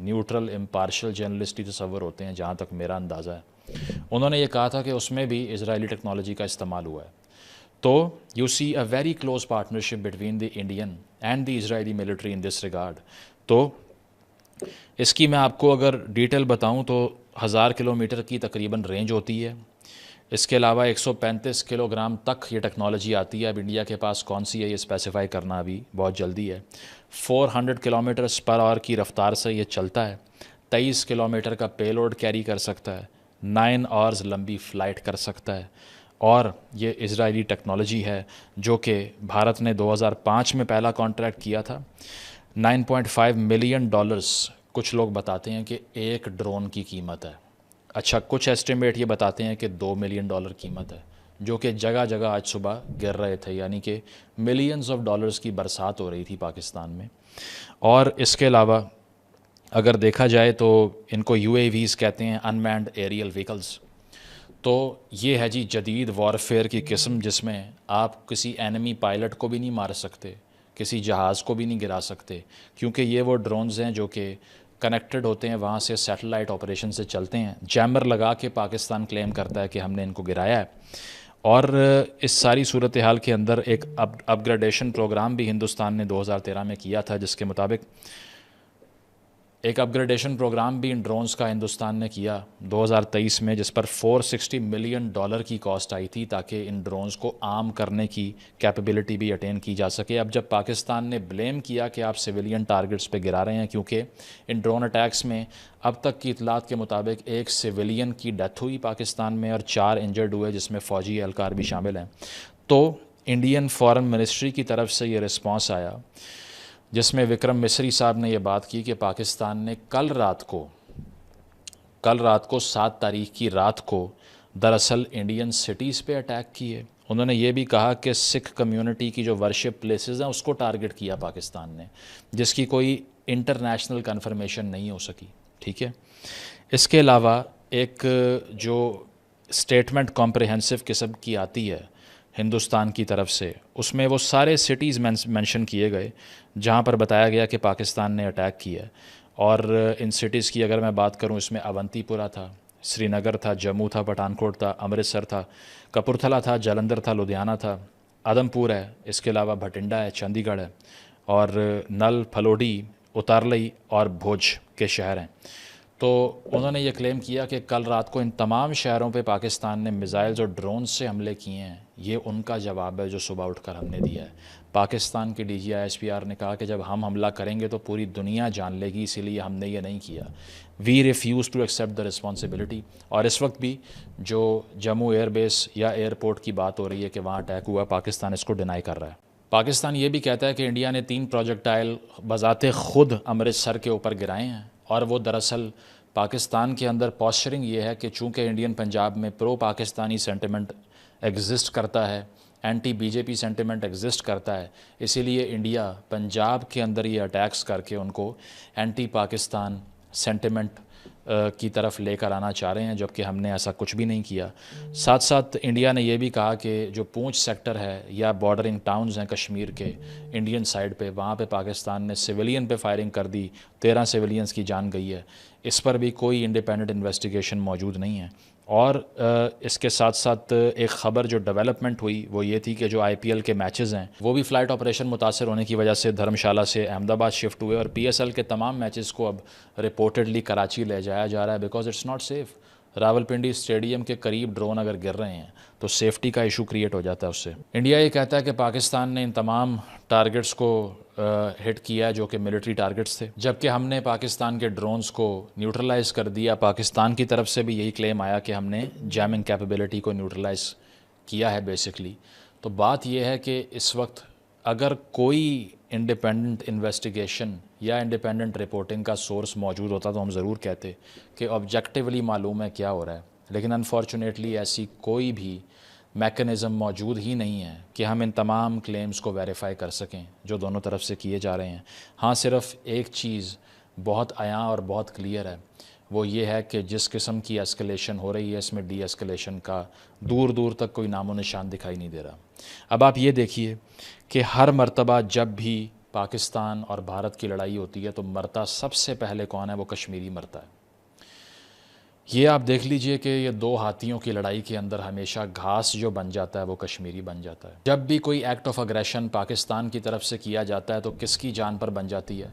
Neutral impartial journalist ہی تصور ہوتے ہیں جہاں تک میرا اندازہ ہے. انہوں نے یہ کہا تھا کہ اس میں بھی اسرائیلی ٹیکنالوجی کا استعمال ہوا ہے. تو you see a very close partnership between the Indian and the Israeli military in this regard. تو اس کی میں آپ کو اگر ڈیٹیل بتاؤں تو 1000 کلومیٹر کی تقریباً رینج ہوتی ہے. اس کے علاوہ 135 کلو گرام تک یہ ٹیکنالوجی آتی ہے. اب انڈیا کے پاس کون سی ہے یہ اسپیسیفائی کرنا ابھی بہت جلدی ہے. 400 کلومیٹرز پر آور کی رفتار سے یہ چلتا ہے. 23 کلومیٹر کا پے لوڈ کیری کر سکتا ہے. 9 آورز لمبی فلائٹ کر سکتا ہے. اور یہ اسرائیلی ٹیکنالوجی ہے جو کہ بھارت نے 2005 میں پہلا کانٹریکٹ کیا تھا. $9.5 ملین کچھ لوگ بتاتے ہیں کہ ایک ڈرون کی قیمت ہے. اچھا کچھ ایسٹیمیٹ یہ بتاتے ہیں کہ $2 ملین قیمت ہے, جو کہ جگہ جگہ آج صبح گر رہے تھے, یعنی کہ ملینز آف ڈالرز کی برسات ہو رہی تھی پاکستان میں. اور اس کے علاوہ اگر دیکھا جائے تو ان کو UAVs کہتے ہیں, انمینڈ ایریل ویکلز. تو یہ ہے جی جدید وارفیئر کی قسم جس میں آپ کسی اینمی پائلٹ کو بھی نہیں مار سکتے, کسی جہاز کو بھی نہیں گرا سکتے, کیونکہ یہ وہ ڈرونز ہیں جو کہ کنیکٹڈ ہوتے ہیں وہاں سے سیٹلائٹ آپریشن سے چلتے ہیں. جیمر لگا کے پاکستان کلیم کرتا ہے کہ ہم نے ان کو گرایا ہے. اور اس ساری صورتحال کے اندر ایک اپ گریڈیشن پروگرام بھی ہندوستان نے 2013 میں کیا تھا, جس کے مطابق ایک اپ گریڈیشن پروگرام بھی ان ڈرونز کا ہندوستان نے کیا 2023 میں, جس پر $460 ملین کی کاسٹ آئی تھی تاکہ ان ڈرونز کو عام کرنے کی کیپیبلٹی بھی اٹین کی جا سکے. اب جب پاکستان نے بلیم کیا کہ آپ سویلین ٹارگٹس پہ گرا رہے ہیں, کیونکہ ان ڈرون اٹیکس میں اب تک کی اطلاعات کے مطابق ایک سویلین کی ڈیتھ ہوئی پاکستان میں اور 4 انجرڈ ہوئے, جس میں فوجی اہلکار بھی شامل ہیں. تو انڈین فارن منسٹری کی طرف سے یہ رسپانس آیا جس میں وکرم مصری صاحب نے یہ بات کی کہ پاکستان نے کل رات کو 7 تاریخ کی رات کو دراصل انڈین سٹیز پہ اٹیک کیے. انہوں نے یہ بھی کہا کہ سکھ کمیونٹی کی جو ورشپ پلیسز ہیں اس کو ٹارگٹ کیا پاکستان نے, جس کی کوئی انٹرنیشنل کنفرمیشن نہیں ہو سکی. ٹھیک ہے. اس کے علاوہ ایک جو سٹیٹمنٹ کمپریہنسو قسم کی آتی ہے ہندوستان کی طرف سے, اس میں وہ سارے سٹیز مینشن کیے گئے جہاں پر بتایا گیا کہ پاکستان نے اٹیک کیا. اور ان سٹیز کی اگر میں بات کروں, اس میں اونتی پورہ تھا, سری نگر تھا, جموں تھا, پٹھان کوٹ تھا, امرتسر تھا, کپورتھلا تھا, جلندھر تھا, لدھیانہ تھا, ادم پور ہے, اس کے علاوہ بھٹنڈا ہے, چندی گڑھ ہے, اور نل, پھلوڈی, اتارلئی اور بھوج کے شہر ہیں. تو انہوں نے یہ کلیم کیا کہ کل رات کو ان تمام شہروں پہ پاکستان نے میزائلز اور ڈرونز سے حملے کیے ہیں. یہ ان کا جواب ہے جو صبح اٹھ کر ہم نے دیا ہے. پاکستان کے DGI/SPR نے کہا کہ جب ہم حملہ کریں گے تو پوری دنیا جان لے گی, اسی لیے ہم نے یہ نہیں کیا. We refuse to accept the responsibility. اور اس وقت بھی جو جموں ایئر بیس یا ایئرپورٹ کی بات ہو رہی ہے کہ وہاں اٹیک ہوا, پاکستان اس کو ڈینائی کر رہا ہے. پاکستان یہ بھی کہتا ہے کہ انڈیا نے 3 پروجیکٹائل بذات خود امرتسر کے اوپر گرائے ہیں, اور وہ دراصل پاکستان کے اندر پوسچرنگ یہ ہے کہ چونکہ انڈین پنجاب میں پرو پاکستانی سینٹیمنٹ ایگزسٹ کرتا ہے, اینٹی BJP سینٹیمنٹ ایگزسٹ کرتا ہے, اسی لیے انڈیا پنجاب کے اندر یہ اٹیکس کر کے ان کو اینٹی پاکستان سینٹیمنٹ کی طرف لے کر آنا چاہ رہے ہیں, جبکہ ہم نے ایسا کچھ بھی نہیں کیا. ساتھ ساتھ انڈیا نے یہ بھی کہا کہ جو پونچھ سیکٹر ہے یا بارڈرنگ ٹاؤنز ہیں کشمیر کے انڈین سائڈ پہ, وہاں پہ پاکستان نے سویلین پہ فائرنگ کر دی, 13 سویلینز کی جان گئی ہے. اس پر بھی کوئی انڈیپینڈنٹ انویسٹیگیشن موجود نہیں ہے. اور اس کے ساتھ ساتھ ایک خبر جو ڈیولپمنٹ ہوئی وہ یہ تھی کہ جو IPL کے میچز ہیں وہ بھی فلائٹ آپریشن متاثر ہونے کی وجہ سے دھرمشالہ سے احمد آباد شفٹ ہوئے, اور PSL کے تمام میچز کو اب رپورٹڈلی کراچی لے جایا جا رہا ہے, because it's not safe. Rawalpindi stadium کے قریب ڈرون اگر گر رہے ہیں تو سیفٹی کا ایشو کریٹ ہو جاتا ہے اس سے. انڈیا یہ کہتا ہے کہ پاکستان نے ان تمام ٹارگٹس کو ہٹ کیا ہے جو کہ ملٹری ٹارگٹس تھے, جبکہ ہم نے پاکستان کے ڈرونز کو نیوٹرلائز کر دیا. پاکستان کی طرف سے بھی یہی کلیم آیا کہ ہم نے جیمنگ کیپیبلٹی کو نیوٹرلائز کیا ہے بیسکلی. تو بات یہ ہے کہ اس وقت اگر کوئی انڈیپینڈنٹ انویسٹیگیشن یا انڈیپینڈنٹ رپورٹنگ کا سورس موجود ہوتا تو ہم ضرور کہتے کہ آبجیکٹیولی معلوم ہے کیا ہو رہا ہے, لیکن انفارچونیٹلی ایسی کوئی بھی میکنزم موجود ہی نہیں ہے کہ ہم ان تمام کلیمز کو ویریفائی کر سکیں جو دونوں طرف سے کیے جا رہے ہیں. ہاں صرف ایک چیز بہت عیاں اور بہت کلیئر ہے, وہ یہ ہے کہ جس قسم کی اسکلیشن ہو رہی ہے اس میں ڈی اسکلیشن کا دور دور تک کوئی نام و نشان دکھائی نہیں دے رہا. اب آپ یہ دیکھیے کہ ہر مرتبہ جب بھی پاکستان اور بھارت کی لڑائی ہوتی ہے تو مرتا سب سے پہلے کون ہے؟ وہ کشمیری مرتا ہے۔ یہ آپ دیکھ لیجئے کہ یہ دو ہاتھیوں کی لڑائی کے اندر ہمیشہ گھاس جو بن جاتا ہے وہ کشمیری بن جاتا ہے۔ جب بھی کوئی ایکٹ آف اگریشن پاکستان کی طرف سے کیا جاتا ہے تو کس کی جان پر بن جاتی ہے؟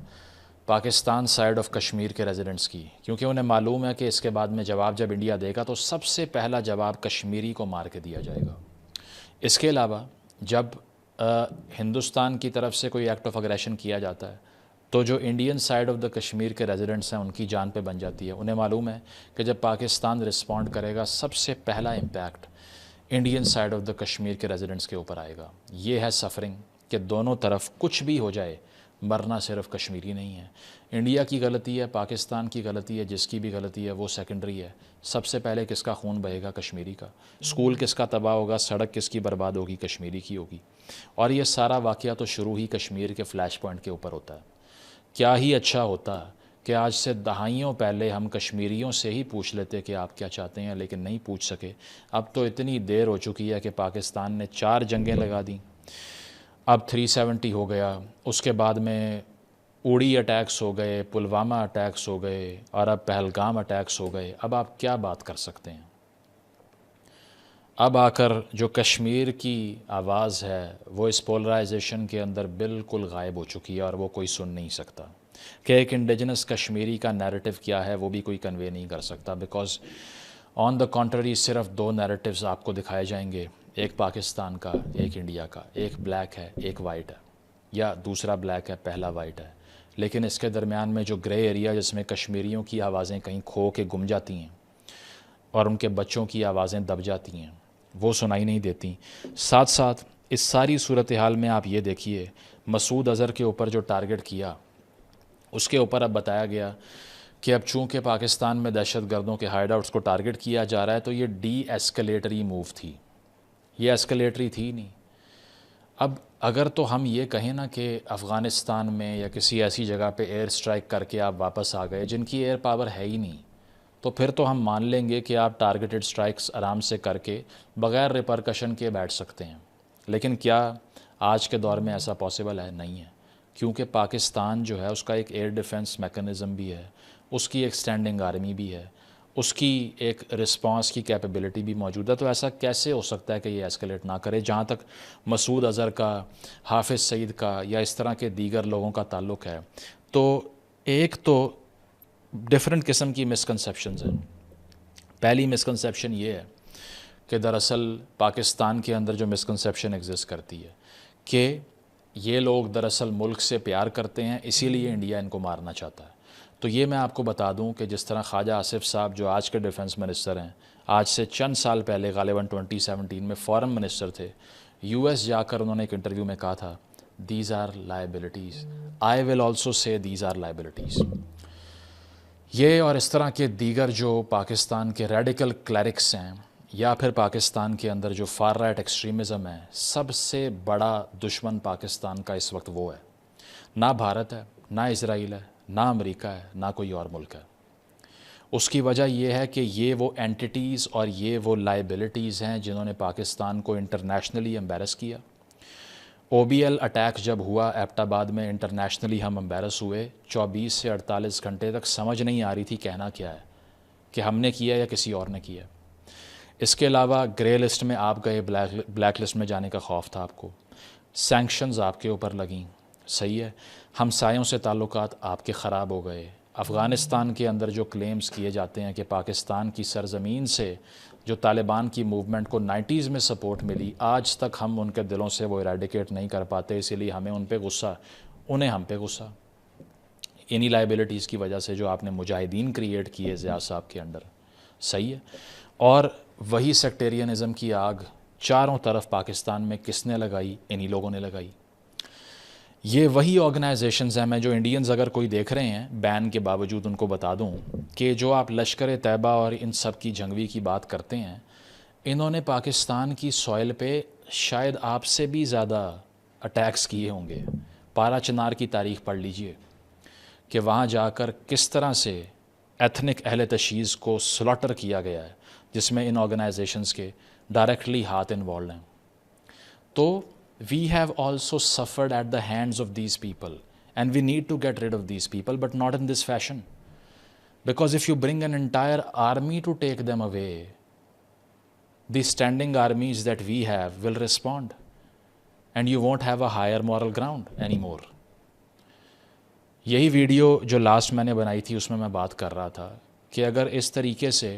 پاکستان سائیڈ آف کشمیر کے ریزیڈنٹس کی، کیونکہ انہیں معلوم ہے کہ اس کے بعد میں جواب جب انڈیا دے گا تو سب سے پہلا جواب کشمیری کو مار کے دیا جائے گا۔ اس کے علاوہ جب ہندوستان کی طرف سے کوئی ایکٹ آف اگریشن کیا جاتا ہے تو جو Indian side of the Kashmir کے ریزیڈنٹس ہیں ان کی جان پہ بن جاتی ہے۔ انہیں معلوم ہے کہ جب پاکستان رسپونڈ کرے گا سب سے پہلا impact Indian side of the Kashmir کے ریزیڈنٹس کے اوپر آئے گا۔ یہ ہے سفرنگ کہ دونوں طرف کچھ بھی ہو جائے، مرنا صرف کشمیری نہیں ہے۔ انڈیا کی غلطی ہے، پاکستان کی غلطی ہے، جس کی بھی غلطی ہے وہ سیکنڈری ہے۔ سب سے پہلے کس کا خون بہے گا؟ کشمیری کا۔ اسکول کس کا تباہ ہوگا؟ سڑک کس کی برباد ہوگی؟ کشمیری کی ہوگی۔ اور یہ سارا واقعہ تو شروع ہی کشمیر کے فلیش پوائنٹ کے اوپر ہوتا ہے۔ کیا ہی اچھا ہوتا کہ آج سے دہائیوں پہلے ہم کشمیریوں سے ہی پوچھ لیتے کہ آپ کیا چاہتے ہیں، لیکن نہیں پوچھ سکے۔ اب تو اتنی دیر ہو چکی ہے کہ پاکستان نے 4 جنگیں لگا دیں، اب 370 ہو گیا، اس کے بعد میں اوڑی اٹیکس ہو گئے، پلوامہ اٹیکس ہو گئے، اور اب پہلگام اٹیکس ہو گئے۔ اب آپ کیا بات کر سکتے ہیں؟ اب آ کر جو کشمیر کی آواز ہے وہ اس پولرائزیشن کے اندر بالکل غائب ہو چکی ہے، اور وہ کوئی سن نہیں سکتا کہ ایک انڈیجنس کشمیری کا نیریٹو کیا ہے، وہ بھی کوئی کنوے نہیں کر سکتا، بیکاز آن دا کانٹری صرف 2 نیریٹیوز آپ کو دکھائے جائیں گے، ایک پاکستان کا، ایک انڈیا کا، ایک بلیک ہے، ایک وائٹ ہے، یا دوسرا بلیک ہے، پہلا وائٹ ہے۔ لیکن اس کے درمیان میں جو گرے ایریا جس میں کشمیریوں کی آوازیں کہیں کھو کے گم جاتی ہیں اور ان کے بچوں کی آوازیں دب جاتی ہیں، وہ سنائی نہیں دیتی۔ ساتھ ساتھ اس ساری صورتحال میں آپ یہ دیکھیے، مسعود اظہر کے اوپر جو ٹارگٹ کیا، اس کے اوپر اب بتایا گیا کہ اب چونکہ پاکستان میں دہشت گردوں کے ہائیڈ آؤٹس کو ٹارگٹ کیا جا رہا ہے تو یہ ڈی ایسکلیٹری موو تھی، یہ ایسکلیٹری تھی نہیں۔ اب اگر تو ہم یہ کہیں نا کہ افغانستان میں یا کسی ایسی جگہ پہ ایئر سٹرائک کر کے آپ واپس آ گئے جن کی ایئر پاور ہے ہی نہیں، تو پھر تو ہم مان لیں گے کہ آپ ٹارگیٹڈ سٹرائکس آرام سے کر کے بغیر ریپرکشن کے بیٹھ سکتے ہیں۔ لیکن کیا آج کے دور میں ایسا پاسبل ہے؟ نہیں ہے، کیونکہ پاکستان جو ہے اس کا ایک ایئر ڈیفنس میکنزم بھی ہے، اس کی ایک اسٹینڈنگ آرمی بھی ہے، اس کی ایک رسپانس کی کیپیبلٹی بھی موجود ہے۔ تو ایسا کیسے ہو سکتا ہے کہ یہ ایسکلیٹ نہ کرے؟ جہاں تک مسعود اظہر کا، حافظ سعید کا یا اس طرح کے دیگر لوگوں کا تعلق ہے، تو ایک تو ڈیفرنٹ قسم کی مسکنسیپشنز ہیں۔ پہلی مسکنسیپشن یہ ہے کہ دراصل پاکستان کے اندر جو مسکنسیپشن ایگزسٹ کرتی ہے کہ یہ لوگ دراصل ملک سے پیار کرتے ہیں، اسی لیے انڈیا ان کو مارنا چاہتا ہے۔ تو یہ میں آپ کو بتا دوں کہ جس طرح خواجہ آصف صاحب جو آج کے ڈیفنس منسٹر ہیں، آج سے چند سال پہلے غالباً 2017 میں فورن منسٹر تھے، یو ایس جا کر انہوں نے ایک انٹرویو میں کہا تھا these are liabilities, I will also say these are liabilities. یہ اور اس طرح کے دیگر جو پاکستان کے ریڈیکل کلیرکس ہیں یا پھر پاکستان کے اندر جو فار رائٹ ایکسٹریمزم ہے، سب سے بڑا دشمن پاکستان کا اس وقت وہ ہے، نہ بھارت ہے، نہ اسرائیل ہے، نہ امریکہ ہے، نہ کوئی اور ملک ہے۔ اس کی وجہ یہ ہے کہ یہ وہ اینٹیٹیز اور یہ وہ لائبلٹیز ہیں جنہوں نے پاکستان کو انٹرنیشنلی امبیرس کیا۔ او بی ایل اٹیک جب ہوا ایبٹ آباد میں، انٹرنیشنلی ہم امبیرس ہوئے، 24 سے 48 گھنٹے تک سمجھ نہیں آ رہی تھی کہنا کیا ہے، کہ ہم نے کیا یا کسی اور نے کیا۔ اس کے علاوہ گرے لسٹ میں آپ گئے، بلیک لسٹ میں جانے کا خوف تھا آپ کو، سینکشنز آپ کے اوپر لگیں، صحیح ہے، ہمسایوں سے تعلقات آپ کے خراب ہو گئے۔ افغانستان کے اندر جو کلیمز کیے جاتے ہیں کہ پاکستان کی سرزمین سے جو طالبان کی موومنٹ کو 90s میں سپورٹ ملی، آج تک ہم ان کے دلوں سے وہ ایریڈیکیٹ نہیں کر پاتے، اسی لیے ہمیں ان پہ غصہ، انہیں ہم پہ غصہ، انہی لائبلٹیز کی وجہ سے جو آپ نے مجاہدین کریٹ کیے ضیاء صاحب کے انڈر، صحیح ہے۔ اور وہی سیکٹیرینزم کی آگ چاروں طرف پاکستان میں کس نے لگائی؟ انہی لوگوں نے لگائی۔ یہ وہی آرگنائزیشنز ہیں، میں جو انڈینز اگر کوئی دیکھ رہے ہیں بین کے باوجود ان کو بتا دوں کہ جو آپ لشکر طیبہ اور ان سب کی جنگوی کی بات کرتے ہیں، انہوں نے پاکستان کی سوئل پہ شاید آپ سے بھی زیادہ اٹیکس کیے ہوں گے۔ پارا چنار کی تاریخ پڑھ لیجئے کہ وہاں جا کر کس طرح سے ایتھنک اہل تشییع کو سلاٹر کیا گیا ہے، جس میں ان آرگنائزیشنز کے ڈائریکٹلی ہاتھ انوالوڈ ہیں۔ تو we have also suffered at the hands of these people, and we need to get rid of these people, but not in this fashion. Because if you bring an entire army to take them away, the standing armies that we have will respond, and you won't have a higher moral ground anymore. یہی video جو last میں نے بنائی تھی اس میں میں بات کر رہا تھا کہ اگر اس طریقے سے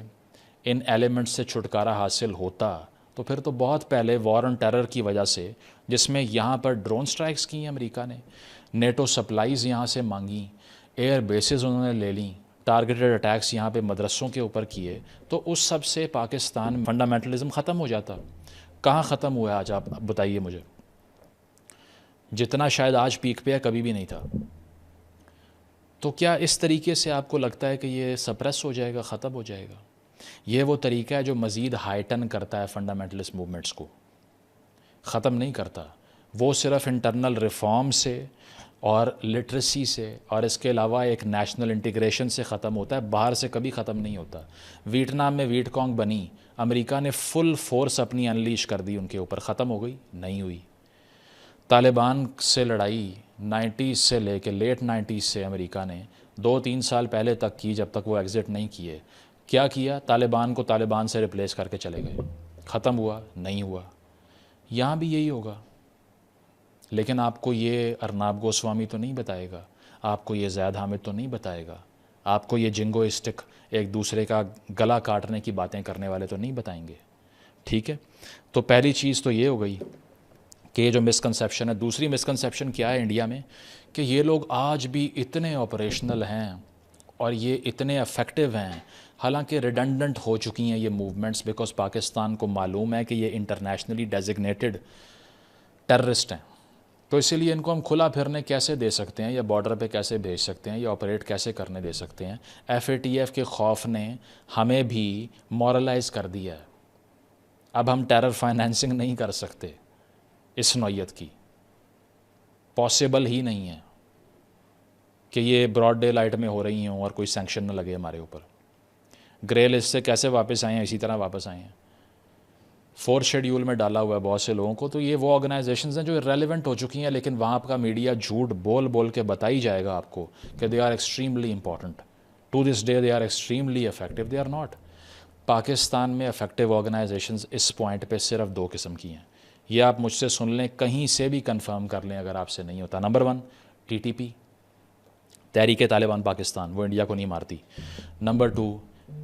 ان ایلیمنٹس سے چھٹکارا حاصل ہوتا تو پھر تو بہت پہلے وار آن ٹیرر کی وجہ سے، جس میں یہاں پر ڈرون سٹرائکس کی ہیں امریکہ نے، نیٹو سپلائیز یہاں سے مانگیں، ایئر بیسز انہوں نے لے لیں، ٹارگیٹڈ اٹیکس یہاں پہ مدرسوں کے اوپر کیے، تو اس سب سے پاکستان فنڈامنٹلزم ختم ہو جاتا. کہاں ختم ہوا ہے آج؟ آپ بتائیے مجھے. جتنا شاید آج پیک پہ ہے کبھی بھی نہیں تھا. تو کیا اس طریقے سے آپ کو لگتا ہے کہ یہ سپریس ہو جائے گا، ختم ہو جائے گا؟ یہ وہ طریقہ ہے جو مزید ہائٹن کرتا ہے فنڈامنٹلسٹ موومنٹس کو، ختم نہیں کرتا. وہ صرف انٹرنل ریفارم سے اور لٹریسی سے اور اس کے علاوہ ایک نیشنل انٹیگریشن سے ختم ہوتا ہے، باہر سے کبھی ختم نہیں ہوتا. ویٹنام میں ویٹ کانگ بنی، امریکہ نے فل فورس اپنی انلیش کر دی ان کے اوپر، ختم ہو گئی؟ نہیں ہوئی. طالبان سے لڑائی 90s سے لے کے لیٹ 90s سے امریکہ نے 2-3 سال پہلے تک کی، جب تک وہ ایگزٹ نہیں کیے. کیا کیا؟ طالبان کو طالبان سے ریپلیس کر کے چلے گئے. ختم ہوا؟ نہیں ہوا. یہاں بھی یہی ہوگا. لیکن آپ کو یہ ارناب گوسوامی تو نہیں بتائے گا، آپ کو یہ زید حامد تو نہیں بتائے گا، آپ کو یہ جنگوئسٹک ایک دوسرے کا گلا کاٹنے کی باتیں کرنے والے تو نہیں بتائیں گے. ٹھیک ہے، تو پہلی چیز تو یہ ہو گئی کہ یہ جو مسکنسیپشن ہے. دوسری مسکنسیپشن کیا ہے انڈیا میں؟ کہ یہ لوگ آج بھی اتنے آپریشنل ہیں اور یہ اتنے افیکٹو ہیں، حالانکہ ریڈنڈنٹ ہو چکی ہیں یہ موومنٹس، بیکاز پاکستان کو معلوم ہے کہ یہ انٹرنیشنلی ڈیزگنیٹڈ ٹیررسٹ ہیں. تو اسی لیے ان کو ہم کھلا پھرنے کیسے دے سکتے ہیں، یا بارڈر پہ کیسے بھیج سکتے ہیں، یا آپریٹ کیسے کرنے دے سکتے ہیں. FATF کے خوف نے ہمیں بھی مورلائز کر دیا ہے. اب ہم ٹیرر فائنینسنگ نہیں کر سکتے اس نوعیت کی. پاسبل ہی نہیں ہے کہ یہ براڈ ڈے لائٹ میں ہو رہی ہوں اور کوئی سینکشن نہ لگے ہمارے اوپر. گرے لسٹ سے کیسے واپس آئے ہیں؟ اسی طرح واپس آئے ہیں. 4 شیڈیول میں ڈالا ہوا ہے بہت سے لوگوں کو. تو یہ وہ آرگنائزیشنز ہیں جو ریلیونٹ ہو چکی ہیں، لیکن وہاں کا میڈیا جھوٹ بول بول کے بتائی جائے گا آپ کو کہ they are extremely important. To this day they are extremely effective. They are not. Pakistan میں افیکٹو آرگنائزیشنز اس پوائنٹ پہ صرف 2 قسم کی ہیں. یہ آپ مجھ سے سن لیں، کہیں سے بھی کنفرم کر لیں اگر آپ سے نہیں ہوتا. نمبر 1 TTP، تحریک طالبان پاکستان، وہ انڈیا کو نہیں مارتی. نمبر 2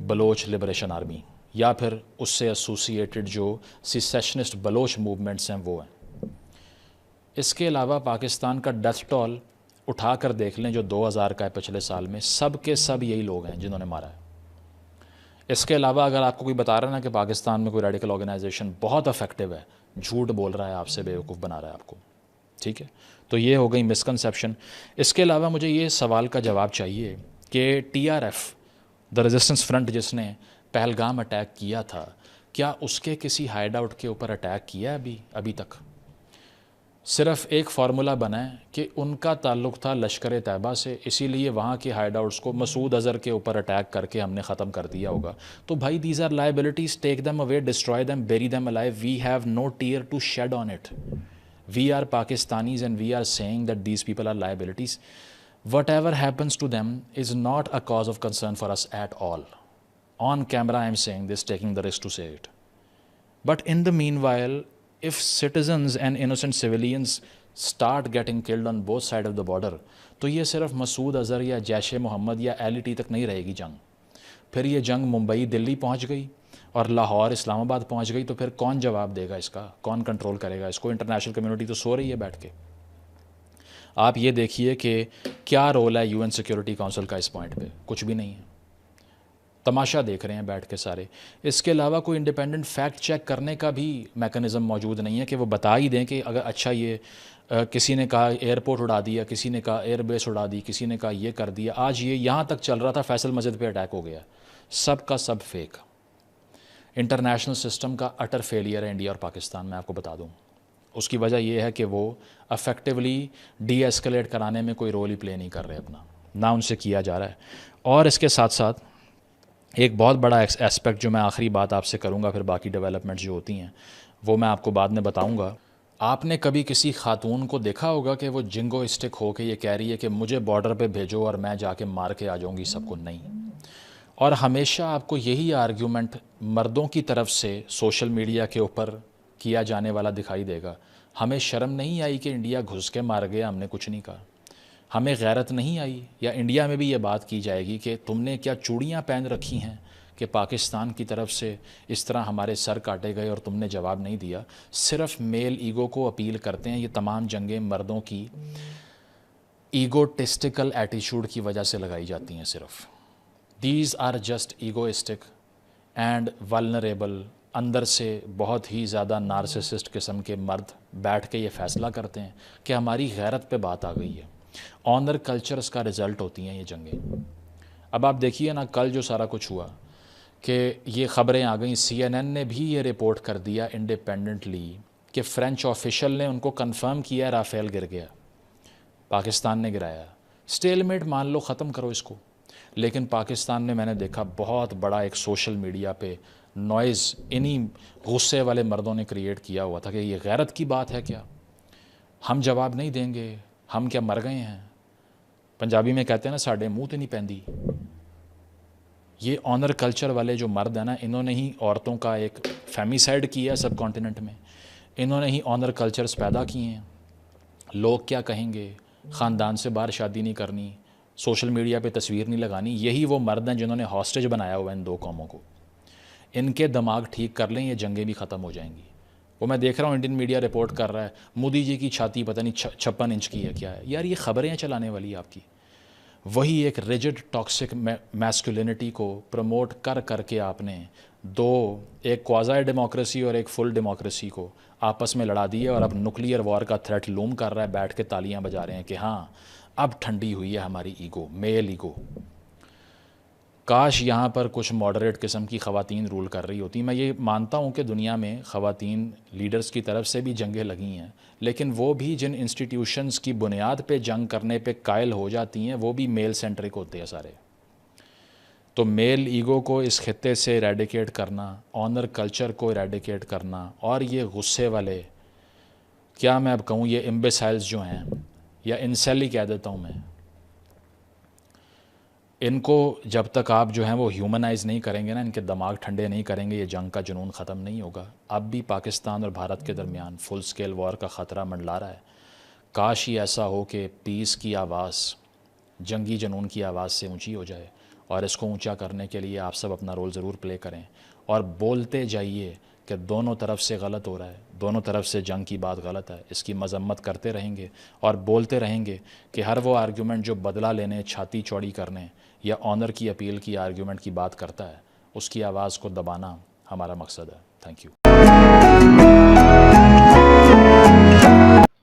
بلوچ لبریشن آرمی، یا پھر اس سے ایسوسیٹڈ جو سیسیشنسٹ بلوچ موومنٹس ہیں وہ ہیں. اس کے علاوہ پاکستان کا ڈیتھ ٹول اٹھا کر دیکھ لیں جو 2000 کا ہے پچھلے سال میں، سب کے سب یہی لوگ ہیں جنہوں نے مارا ہے. اس کے علاوہ اگر آپ کو کوئی بتا رہا ہے نا کہ پاکستان میں کوئی ریڈیکل آرگنائزیشن بہت افیکٹو ہے، جھوٹ بول رہا ہے، آپ سے بیوقوف بنا رہا ہے آپ کو. ٹھیک ہے، تو یہ ہو گئی مسکنسیپشن. اس کے علاوہ مجھے یہ سوال کا جواب چاہیے کہ TRF دا ریزسٹنس فرنٹ جس نے پہلگام اٹیک کیا تھا، کیا اس کے کسی ہائیڈ آؤٹ کے اوپر اٹیک کیا ہے ابھی تک؟ صرف ایک فارمولا بنا ہے کہ ان کا تعلق تھا لشکر طیبہ سے، اسی لیے وہاں کے ہائیڈ آؤٹس کو مسعود اظہر کے اوپر اٹیک کر کے ہم نے ختم کر دیا ہوگا. تو بھائی these are liabilities, take them away, destroy them, bury them alive. We have no tear to shed on it. We are Pakistanis and we are seeing that these people are liabilities. Whatever happens to them is not a cause of concern for us at all. On camera I am saying this, taking the risk to say it. But in the meanwhile, if citizens and innocent civilians start getting killed on both sides of the border, تو یہ صرف مسعود اظہر یا جیش محمد یا LET تک نہیں رہے گی جنگ. پھر یہ جنگ ممبئی دلی پہنچ گئی اور لاہور اسلام آباد پہنچ گئی. تو پھر کون جواب دے گا اس کا؟ کون کنٹرول کرے گا اس کو؟ انٹرنیشنل کمیونٹی تو سو رہی ہے بیٹھ کے. آپ یہ دیکھیے کہ کیا رول ہے UN سیکیورٹی کونسل کا اس پوائنٹ پہ؟ کچھ بھی نہیں ہے. تماشا دیکھ رہے ہیں بیٹھ کے سارے. اس کے علاوہ کوئی انڈیپینڈنٹ فیکٹ چیک کرنے کا بھی میکانزم موجود نہیں ہے کہ وہ بتا ہی دیں کہ اگر اچھا یہ کسی نے کہا ایئرپورٹ اڑا دیا، کسی نے کہا ایئر بیس اڑا دی، کسی نے کہا یہ کر دیا. آج یہ یہاں تک چل رہا تھا فیصل مسجد پہ اٹیک ہو گیا. سب کا سب فیک. انٹرنیشنل سسٹم کا اٹر فیلئر ہے انڈیا اور پاکستان، میں آپ کو بتا دوں. اس کی وجہ یہ ہے کہ وہ افیکٹولی ڈی ایسکلیٹ کرانے میں کوئی رول ہی پلے نہیں کر رہے اپنا، نہ ان سے کیا جا رہا ہے. اور اس کے ساتھ ساتھ ایک بہت بڑا اسپیکٹ جو میں آخری بات آپ سے کروں گا، پھر باقی ڈیولپمنٹس جو ہوتی ہیں وہ میں آپ کو بعد میں بتاؤں گا. آپ نے کبھی کسی خاتون کو دیکھا ہوگا کہ وہ جنگوئسٹک ہو کے یہ کہہ رہی ہے کہ مجھے بارڈر پہ بھیجو اور میں جا کے مار کے آ جاؤں گی سب کو؟ نہیں. اور ہمیشہ آپ کو یہی آرگیومنٹ مردوں کی طرف سے سوشل میڈیا کے اوپر کیا جانے والا دکھائی دے گا. ہمیں شرم نہیں آئی کہ انڈیا گھس کے مار گیا، ہم نے کچھ نہیں کہا. ہمیں غیرت نہیں آئی، یا انڈیا میں بھی یہ بات کی جائے گی کہ تم نے کیا چوڑیاں پہن رکھی ہیں کہ پاکستان کی طرف سے اس طرح ہمارے سر کاٹے گئے اور تم نے جواب نہیں دیا. صرف میل ایگو کو اپیل کرتے ہیں. یہ تمام جنگیں مردوں کی ایگوٹسٹیکل ایٹیچیوڈ کی وجہ سے لگائی جاتی ہیں صرف. These are just egoistic and vulnerable. اندر سے بہت ہی زیادہ نارسسسٹ قسم کے مرد بیٹھ کے یہ فیصلہ کرتے ہیں کہ ہماری غیرت پہ بات آ گئی ہے. آنر کلچرز کا رزلٹ ہوتی ہیں یہ جنگیں. اب آپ دیکھیے نا، کل جو سارا کچھ ہوا کہ یہ خبریں آ گئیں، CNN نے بھی یہ رپورٹ کر دیا انڈیپینڈنٹلی کہ فرینچ آفیشل نے ان کو کنفرم کیا رافیل گر گیا، پاکستان نے گرایا. سٹیل میٹ مان لو، ختم کرو اس کو. لیکن پاکستان میں نے دیکھا بہت بڑا ایک سوشل میڈیا پہ نوائز انہی غصے والے مردوں نے کریٹ کیا ہوا تھا کہ یہ غیرت کی بات ہے کیا، ہم جواب نہیں دیں گے، ہم کیا مر گئے ہیں. پنجابی میں کہتے ہیں نا، ساڈے منہ تے نہیں پیندی. یہ آنر کلچر والے جو مرد ہیں نا، انہوں نے ہی عورتوں کا ایک فیمیسائڈ کیا ہے سب کانٹیننٹ میں. انہوں نے ہی آنر کلچرز پیدا کیے ہیں. لوگ کیا کہیں گے، خاندان سے باہر شادی نہیں کرنی، سوشل میڈیا پہ تصویر نہیں لگانی. یہی وہ مرد ہیں جنہوں نے ہاسٹیج بنایا ہوا ہے ان دو قوموں کو. ان کے دماغ ٹھیک کر لیں، یہ جنگیں بھی ختم ہو جائیں گی. وہ میں دیکھ رہا ہوں انڈین میڈیا رپورٹ کر رہا ہے مودی جی کی چھاتی پتہ نہیں 56 انچ کی ہے کیا ہے. یار یہ خبریں ہیں چلانے والی آپ کی. وہی ایک ریجڈ ٹاکسک میسکولینٹی کو پروموٹ کر کے آپ نے ایک کوازائی ڈیموکریسی اور ایک فل ڈیموکریسی کو آپس میں لڑا دیا، اور اب نیوکلیئر وار کا تھریٹ لوم کر رہا ہے. بیٹھ کے تالیاں بجا رہے ہیں کہ ہاں اب ٹھنڈی ہوئی ہے ہماری ایگو، میل ایگو. کاش یہاں پر کچھ ماڈریٹ قسم کی خواتین رول کر رہی ہوتی. میں یہ مانتا ہوں کہ دنیا میں خواتین لیڈرز کی طرف سے بھی جنگیں لگی ہیں، لیکن وہ بھی جن انسٹیٹیوشنز کی بنیاد پہ جنگ کرنے پہ قائل ہو جاتی ہیں وہ بھی میل سینٹرک ہوتے ہیں سارے. تو میل ایگو کو اس خطے سے ایریڈیکیٹ کرنا، آنر کلچر کو ایریڈیکیٹ کرنا، اور یہ غصے والے، کیا میں اب کہوں، یہ امبیسائلز جو ہیں، یا انسیل ہی کہہ دیتا ہوں میں، ان کو جب تک آپ جو ہیں وہ ہیومنائز نہیں کریں گے نا، ان کے دماغ ٹھنڈے نہیں کریں گے، یہ جنگ کا جنون ختم نہیں ہوگا. اب بھی پاکستان اور بھارت کے درمیان فل سکیل وار کا خطرہ منڈلا رہا ہے. کاش ہی ایسا ہو کہ پیس کی آواز جنگی جنون کی آواز سے اونچی ہو جائے، اور اس کو اونچا کرنے کے لیے آپ سب اپنا رول ضرور پلے کریں، اور بولتے جائیے کہ دونوں طرف سے غلط ہو رہا ہے، دونوں طرف سے جنگ کی بات غلط ہے. اس کی مذمت کرتے رہیں گے اور بولتے رہیں گے کہ ہر وہ آرگیومنٹ جو بدلہ لینے، چھاتی چوڑی کرنے یا آنر کی اپیل کی آرگیومنٹ کی بات کرتا ہے، اس کی آواز کو دبانا ہمارا مقصد ہے. Thank you.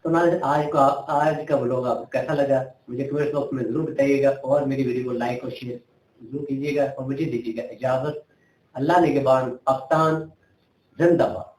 تو آج کا بلاگ آپ کو کیسا لگا مجھے کمنٹ باکس میں ضرور بتائیے گا، اور میری ویڈیو کو لائک اور شیئر ضرور کیجیے گا، اور مجھے دیجیے گا اجازت. اللہ نگہبان. پاکستان زندہ باد.